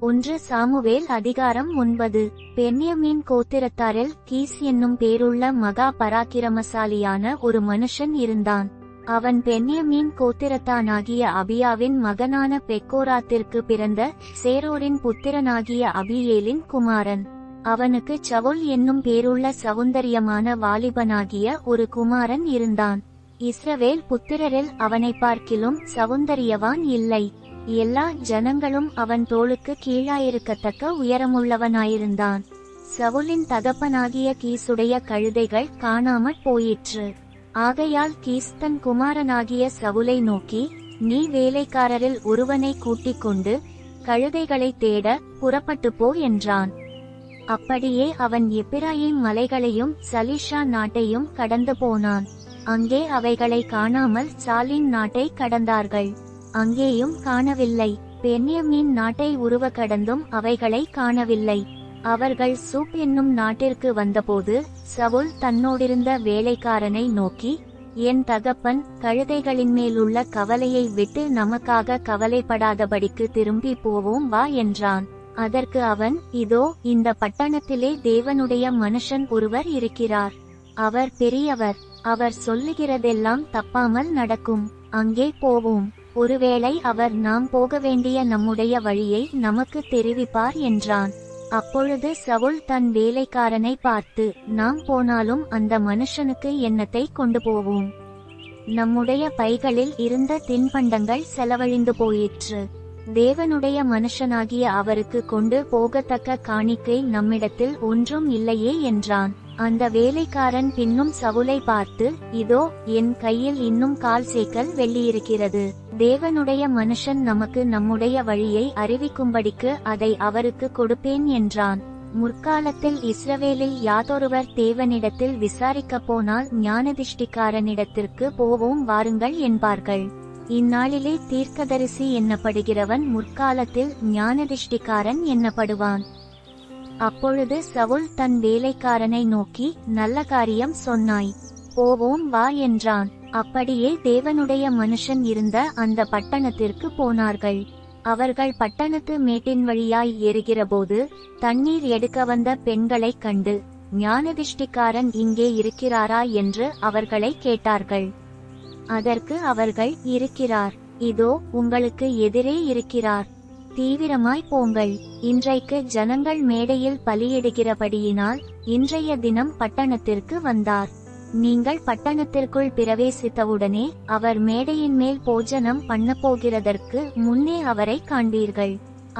1 Samuel அதிகாரம் 9. பென்யமீன் கோத்திரத்தாரில் keys என்னும் பேருள்ள மகா பராக்கிரமசாலியான ஒரு மனுஷன் இருந்தான். அவன் பென்யமீன் கோத்திரத்தானாகிய அபியாவின் மகனான பெக்கோராத்திற்கு பிறந்த சேரோரின் புத்திரனாகிய அபியேலின் குமாரன். அவனுக்கு சவுல் என்னும் பேருள்ள சௌந்தரியமான வாலிபனாகிய ஒரு குமாரன் இருந்தான். இஸ்ரவேல் புத்திரரில் அவனை பார்க்கிலும் சௌந்தரியவான் இல்லை. எல்லா ஜனங்களும் அவன் தோளுக்கு கீழாயிருக்கத்தக்க உயரமுள்ளவனாயிருந்தான். சவுலின் தகப்பனாகிய கீசுடைய கழுதைகள் காணாமற் போயிற்று. ஆகையால் கீஸ் தன் குமாரனாகிய சவுலை நோக்கி, நீ வேலைக்காரரில் ஒருவனை கூட்டிக் கொண்டு கழுதைகளை தேட புறப்பட்டு போ என்றான். அப்படியே அவன் எப்பிராயீம் மலைகளையும் சலிஷா நாட்டையும் கடந்து போனான். அங்கே அவைகளை காணாமல் சாலிம் நாட்டை கடந்தார்கள். அங்கேயும் காணவில்லை. பென்யமீன் நாட்டை உருவ கடந்தும் அவைகளை காணவில்லை. அவர்கள் சூப் என்னும் நாட்டிற்கு வந்தபோது சவுல் தன்னோடிருந்த வேலைக்காரனை நோக்கி, என் தகப்பன் கழுதைகளின் மேலுள்ள கவலையை விட்டு நமக்காக கவலைப்படாதபடிக்கு திரும்பி போவோம் வா என்றான். அதற்கு அவன், இதோ இந்த பட்டணத்திலே தேவனுடைய மனுஷன் ஒருவர் இருக்கிறார். அவர் பெரியவர். அவர் சொல்லுகிறதெல்லாம் தப்பாமல் நடக்கும். அங்கே போவோம். ஒருவேளை அவர் நாம் போக வேண்டிய நம்முடைய வழியை நமக்கு தெரிவிப்பார் என்றான். அப்பொழுது சவுல் தன் வேலைக்காரனை பார்த்து, நாம் போனாலும் அந்த மனுஷனுக்கு என்னத்தை கொண்டு போவோம்? நம்முடைய பைகளில் இருந்த தின்பண்டங்கள் செலவழிந்து போயிற்று. தேவனுடைய மனுஷனாகிய அவருக்கு கொண்டு போகத்தக்க காணிக்கை நம்மிடத்தில் ஒன்றும் இல்லையே என்றான். அந்த வேலைக்காரன் பின்னும் சவுலை பார்த்து, இதோ என் கையில் இன்னும் 1/4 சேக்கல் வெள்ளியிருக்கிறது. தேவனுடைய மனுஷன் நமக்கு நம்முடைய வழியை அறிவிக்கும்படிக்கு அதை அவருக்கு கொடுப்பேன் என்றான். முற்காலத்தில் இஸ்ரவேலில் யாதொருவர் தேவனிடத்தில் விசாரிக்கப் போனால் ஞானதிஷ்டிக்காரனிடத்திற்கு போவோம் வாருங்கள் என்பார்கள். இந்நாளிலே தீர்க்கதரிசி என்னப்படுகிறவன் முற்காலத்தில் ஞானதிஷ்டிக்காரன் என்னப்படுவான். அப்பொழுது சவுல் தன் வேலைக்காரனை நோக்கி, நல்ல காரியம் சொன்னாய், போவோம் வா என்றான். அப்படியே தேவனுடைய மனுஷன் இருந்த அந்த பட்டணத்திற்கு போனார்கள். அவர்கள் பட்டணத்து மேட்டின் வழியாய் ஏறுகிறபோது தண்ணீர் எடுக்க வந்த பெண்களைக் கண்டு, ஞானதிஷ்டிக்காரன் இங்கே இருக்கிறாரா என்று அவர்களை கேட்டார்கள். அதற்கு அவர்கள், இருக்கிறார். இதோ உங்களுக்கு எதிரே இருக்கிறார். தீவிரமாய் போங்கள். இன்றைக்கு ஜனங்கள் மேடையில் பலியிடுகிறபடியினால் இன்றைய தினம் பட்டணத்திற்கு வந்தார். நீங்கள் பட்டணத்திற்குள் பிரவேசித்தவுடனே அவர் மேடையின் மேல் போஜனம் பண்ணப்போகிறதற்கு முன்னே அவரை காண்பீர்கள்.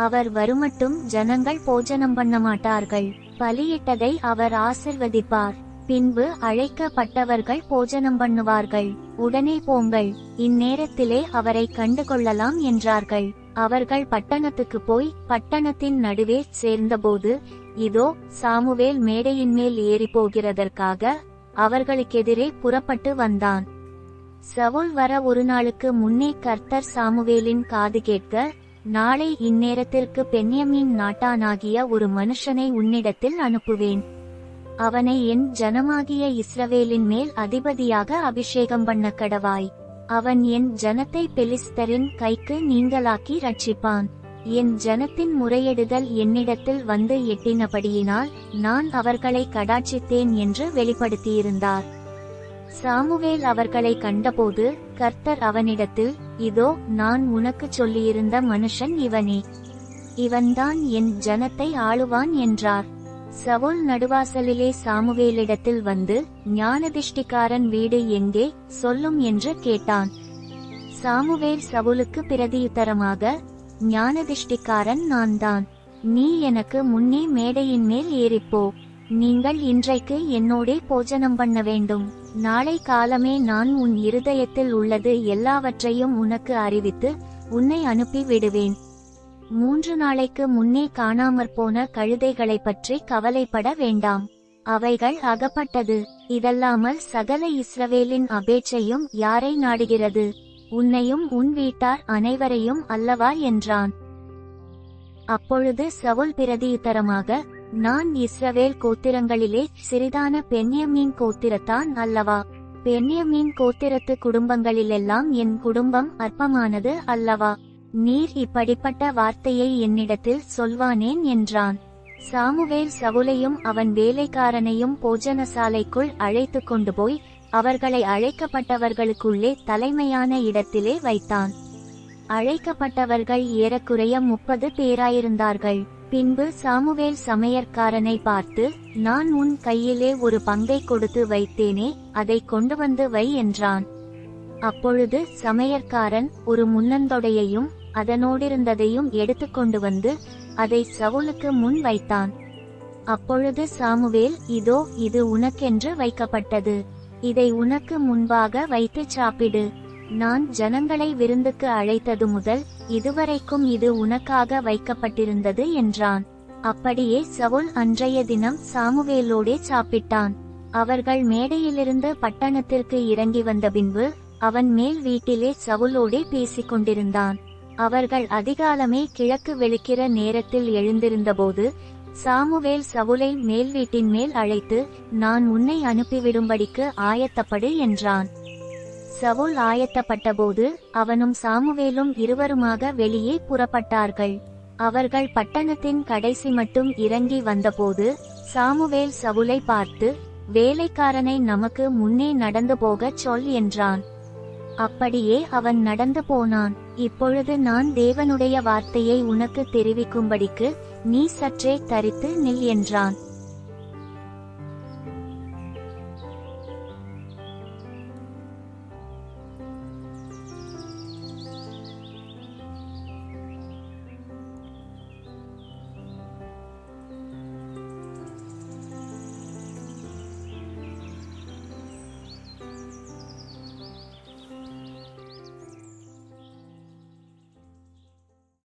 அவர் வருமட்டும் ஜனங்கள் போஜனம் பண்ண மாட்டார்கள். பலியிட்டதை அவர் ஆசிர்வதிப்பார். பின்பு அழைக்கப்பட்டவர்கள் போஜனம் பண்ணுவார்கள். உடனே போங்கள். இந்நேரத்திலே அவரை கண்டு கொள்ளலாம் என்றார்கள். அவர்கள் பட்டணத்துக்கு போய் பட்டணத்தின் நடுவே சேர்ந்தபோது, இதோ சாமுவேல் மேடையின் மேல் ஏறி போகிறதற்காக அவர்களுக்கெதிரே புறப்பட்டு வந்தான். சவுல் வர ஒரு நாளுக்கு முன்னே கர்த்தர் சாமுவேலின் காது கேட்க, நாளை இந்நேரத்திற்கு பென்யமீன் நாட்டானாகிய ஒரு மனுஷனை உன்னிடத்தில் அனுப்புவேன். அவனை என் ஜனமாகிய இஸ்ரவேலின் மேல் அதிபதியாக அபிஷேகம் பண்ண கடவாய். அவன் என் ஜனத்தை பெலிஸ்தரின் கைக்கு நீங்களாக்கி ரட்சிப்பான். என் ஜனத்தின் முறையிடுதல் என்னிடத்தில் வந்து எட்டினபடியினால் நான் அவர்களை கடாட்சித்தேன் என்று வெளிப்படுத்தியிருந்தார். சாமுவேல் அவர்களை கண்டபோது கர்த்தர் அவனிடத்தில், இதோ நான் உனக்கு சொல்லியிருந்த மனுஷன் இவனே. இவன்தான் என் ஜனத்தை ஆளுவான் என்றார். சவுல் நடுவாசலிலே சாமுவேலிடத்தில் வந்து, ஞானதிஷ்டிக்காரன் வீடு எங்கே சொல்லும் என்று கேட்டான். சாமுவேல் சவுலுக்கு பிரதியுத்தரமாக, ஞானதிஷ்டிக்காரன் நான்தான். நீ எனக்கு முன்னே மேடையின் மேல் ஏறிப்போ. நீங்கள் இன்றைக்கு என்னோடே போஜனம் பண்ண வேண்டும். நாளை காலமே நான் உன் இருதயத்தில் உள்ளது எல்லாவற்றையும் உனக்கு அறிவித்து உன்னை அனுப்பி விடுவேன். 3 நாளைக்கு முன்னே காணாமற்போன கழுதைகளை பற்றி கவலைப்பட வேண்டாம். அவைகள் அகப்பட்டது. இதல்லாமல் சகல இஸ்ரவேலின் அபேட்சையும் யாரை நாடுகிறது? உன்னையும் உன் வீட்டார் அனைவரையும் அல்லவா என்றான். அப்பொழுது சவுல் பிரதியுத்தரமாக, நான் இஸ்ரவேல் கோத்திரங்களிலே சிறிதான பென்யமீன் கோத்திரத்தான் அல்லவா? பென்யமீன் கோத்திரத்து குடும்பங்களிலெல்லாம் என் குடும்பம் அற்பமானது அல்லவா? நீர் இப்படிப்பட்ட வார்த்தையை என்னிடத்தில் சொல்வானேன் என்றான். சாமுவேல் சவுலையும் அவன் வேலைக்காரனையும் போஜனசாலைக்குள் அழைத்து கொண்டு போய் அவர்களை அழைக்கப்பட்டவர்களுக்குள்ளே தலைமையான இடத்திலே வைத்தான். அழைக்கப்பட்டவர்கள் ஏறக்குறைய 30 பேராயிருந்தார்கள். பின்பு சாமுவேல் சமையற்காரனை பார்த்து, நான் உன் கையிலே ஒரு பங்கை கொடுத்து வைத்தேனே, அதை கொண்டு வந்து வை என்றான். அப்பொழுது சமையற்காரன் ஒரு முன்னந்தொடையையும் அதனோடிருந்ததையும் எடுத்துக்கொண்டு வந்து அதை சவுலுக்கு முன் வைத்தான். அப்பொழுது சாமுவேல், இதோ இது உனக்கென்று வைக்கப்பட்டது, இதை உனக்கு முன்பாக வைத்து சாப்பிடு. நான் ஜனங்களை விருந்துக்கு அழைத்தது முதல் இதுவரைக்கும் இது உனக்காக வைக்கப்பட்டிருந்தது என்றான். அப்படியே சவுல் அன்றைய தினம் சாமுவேலோடே சாப்பிட்டான். அவர்கள் மேடையிலிருந்து பட்டணத்திற்கு இறங்கி வந்த பின்பு அவன் மேல் வீட்டிலே சவுலோடே பேசிக் கொண்டிருந்தான். அவர்கள் அதிகாலமே கிழக்கு வெளுக்கிற நேரத்தில் எழுந்திருந்தபோது சாமுவேல் சவுலை மேல் வீட்டின் மேல் அழைத்து, நான் உன்னை அனுப்பிவிடும்படிக்கு ஆயத்தப்படு என்றான். சவுல் ஆயத்தப்பட்டபோது அவனும் சாமுவேலும் இருவருமாக வெளியே புறப்பட்டார்கள். அவர்கள் பட்டணத்தின் கடைசி மட்டும் இறங்கி வந்தபோது சாமுவேல் சவுலை பார்த்து, வேலைக்காரனை நமக்கு முன்னே நடந்து போகச் சொல் என்றான். அப்படியே அவன் நடந்து போனான். இப்பொழுது நான் தேவனுடைய வார்த்தையை உனக்கு தெரிவிக்கும்படிக்கு நீ சற்றே தரித்து நில் என்றான்.